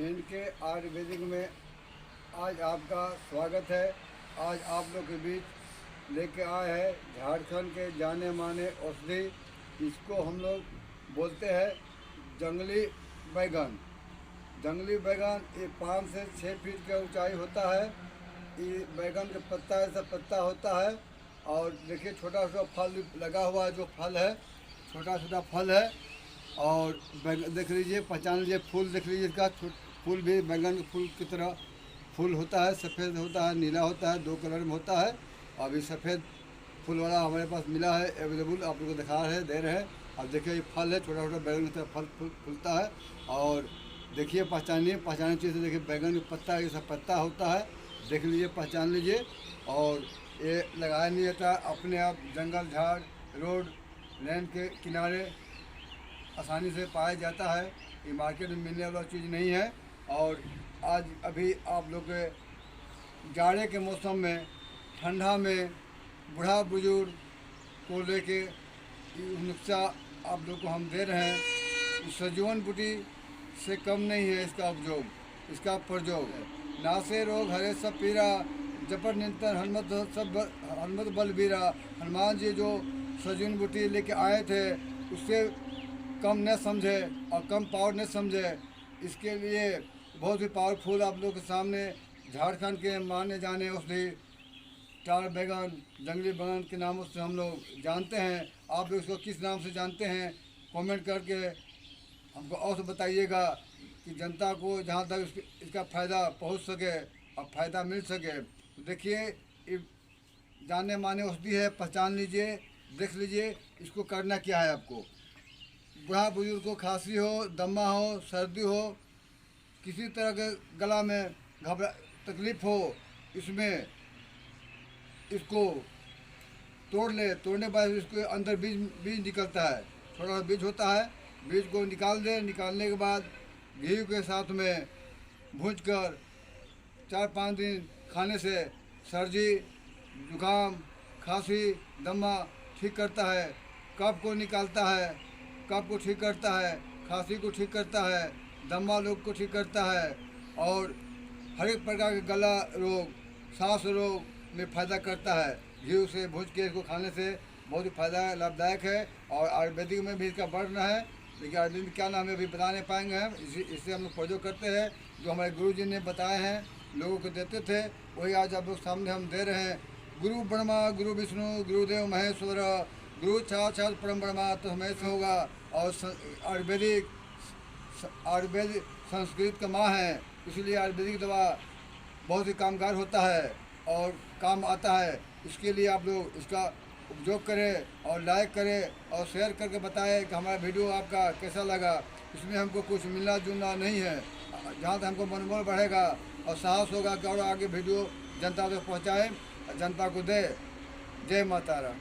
नींद के आयुर्वेदिक में आज आपका स्वागत है। आज आप लोग के बीच लेके आए हैं झारखंड के जाने माने औषधि। इसको हम लोग बोलते हैं जंगली बैगन। जंगली बैगन ये 5 से 6 फीट की ऊंचाई होता है। ये बैगन का पत्ता ऐसा पत्ता होता है और देखिए छोटा छोटा फल लगा हुआ है। जो फल है छोटा छोटा फल है और देख लीजिए, पहचान लीजिए, फूल देख लीजिए। इसका फूल भी बैगन के फूल की तरह फूल होता है, सफ़ेद होता है, नीला होता है, 2 कलर में होता है। अभी सफ़ेद फूल वाला हमारे पास मिला है, अवेलेबल आप लोग को दिखा रहे हैं, दे रहे हैं। अब देखिए ये फल है, छोटा छोटा बैगन की तरह फल फूलता है। और देखिए पहचाने चीज़ से देखिए बैगन का पत्ता ये सब पत्ता होता है, देख लीजिए, पहचान लीजिए। और ये लगाया नहीं जाता, अपने आप जंगल झाड़ रोड लेन के किनारे आसानी से पाया जाता है। ये मार्केट में मिलने वाला चीज़ नहीं है। और आज अभी आप लोग के जाड़े के मौसम में, ठंडा में बूढ़ा बुजुर्ग को लेके नुस्खा आप लोग को हम दे रहे हैं। सजीवन बूटी से कम नहीं है इसका उपयोग, इसका प्रयोग। नासे रोग हरे सब पीरा, जपर निरंतर हनुमत बलबीरा। हनुमान जी जो सजीवन बूटी लेके आए थे उससे कम न समझे और कम पावर न समझे। इसके लिए बहुत ही पावरफुल आप लोग के सामने झारखंड के माने जाने औषधि टार बैगन, जंगली बैगन के नामों से हम लोग जानते हैं। आप लोग इसको किस नाम से जानते हैं कमेंट करके हमको और बताइएगा कि जनता को जहाँ तक इसका फ़ायदा पहुँच सके और फ़ायदा मिल सके। तो देखिए ये जाने माने औषधि है, पहचान लीजिए, देख लीजिए। इसको करना क्या है, आपको बूढ़ा बुजुर्ग को खांसी हो, दमा हो, सर्दी हो, किसी तरह के गला में तकलीफ़ हो, इसमें इसको तोड़ ले। तोड़ने के बाद इसके अंदर बीज निकलता है, थोड़ा बीज होता है, बीज को निकाल दे। निकालने के बाद घी के साथ में भूंज कर 4-5 दिन खाने से सर्दी, जुकाम, खांसी, दमा ठीक करता है। कफ को निकालता है, कफ को ठीक करता है, खांसी को ठीक करता है, दमा रोग को ठीक करता है और हर एक प्रकार के गला रोग, सांस रोग में फ़ायदा करता है। घी से भूज के इसको खाने से बहुत ही फ़ायदा लाभदायक है। और आयुर्वेदिक में भी इसका वर्ण है, लेकिन आयुर्वेदिक क्या नाम है अभी बता नहीं पाएंगे हम। इससे हम लोग प्रयोग करते हैं, जो हमारे गुरु जी ने बताए हैं, लोगों को देते थे, वही आज आप लोग सामने हम दे रहे हैं। गुरु ब्रह्मा गुरु विष्णु गुरुदेव महेश्वर, गुरु साक्षात परम ब्रह्मा तो हमेशा होगा। और आयुर्वेद संस्कृत का माँ है, इसलिए आयुर्वेदिक दवा बहुत ही कामगार होता है और काम आता है। इसके लिए आप लोग इसका उपयोग करें और लाइक करें और शेयर करके बताएं कि हमारा वीडियो आपका कैसा लगा। इसमें हमको कुछ मिलना जुलना नहीं है। जहाँ तक हमको मनोबल बढ़ेगा और साहस होगा कि और आगे वीडियो जनता तक पहुँचाएँ, जनता को दे। जय माता रा।